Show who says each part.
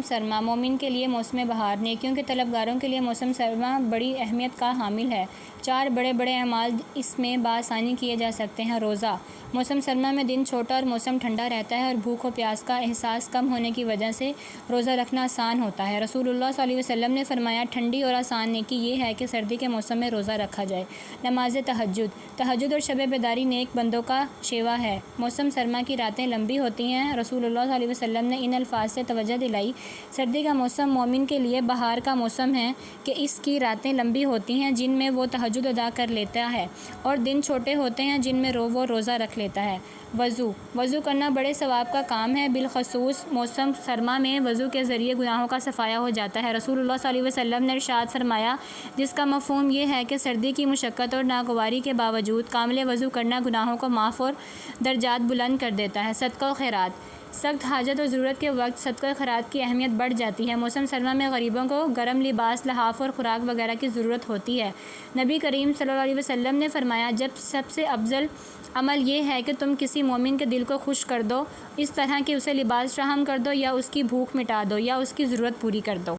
Speaker 1: سرما مومن کے لیے موسم بہار، نیکیوں کے طلبگاروں کے لیے موسم سرما بڑی اہمیت کا حامل ہے۔ 4 بڑے بڑے اعمال اس میں بآسانی کیے جا سکتے ہیں۔ روزہ موسم سرما میں دن چھوٹا اور موسم ٹھنڈا رہتا ہے اور بھوک و پیاس کا احساس کم ہونے کی وجہ سے روزہ رکھنا آسان ہوتا ہے۔ رسول اللہ صلی اللہ علیہ وسلم نے فرمایا، ٹھنڈی اور آسان نیکی یہ ہے کہ سردی کے موسم میں روزہ رکھا جائے۔ نماز تہجد اور شب بیداری نیک بندوں کا شیوا ہے۔ موسم سرما کی راتیں لمبی ہوتی ہیں۔ رسول اللہ صلی اللہ علیہ وسلم نے ان الفاظ سے توجہ دلائی، سردی کا موسم مومن کے لیے بہار کا موسم ہے کہ اس کی راتیں لمبی ہوتی ہیں جن میں وہ تہجد ادا کر لیتا ہے اور دن چھوٹے ہوتے ہیں جن میں وہ روزہ رکھ لیتا ہے۔ وضو کرنا بڑے ثواب کا کام ہے، بالخصوص موسم سرما میں وضو کے ذریعے گناہوں کا صفایا ہو جاتا ہے۔ رسول اللہ صلی اللہ علیہ وسلم نے ارشاد فرمایا، جس کا مفہوم یہ ہے کہ سردی کی مشقت اور ناگواری کے باوجود کامل وضو کرنا گناہوں کو معاف اور درجات بلند کر دیتا ہے۔ صدقہ و خیرات سخت حاجت اور ضرورت کے وقت صدقہ و خیرات کی اہمیت بڑھ جاتی ہے۔ موسم سرما میں غریبوں کو گرم لباس، لحاف اور خوراک وغیرہ کی ضرورت ہوتی ہے۔ نبی کریم صلی اللہ علیہ وسلم نے فرمایا، جب سب سے افضل عمل یہ ہے کہ تم کسی مومن کے دل کو خوش کر دو، اس طرح کہ اسے لباس فراہم کر دو یا اس کی بھوک مٹا دو یا اس کی ضرورت پوری کر دو۔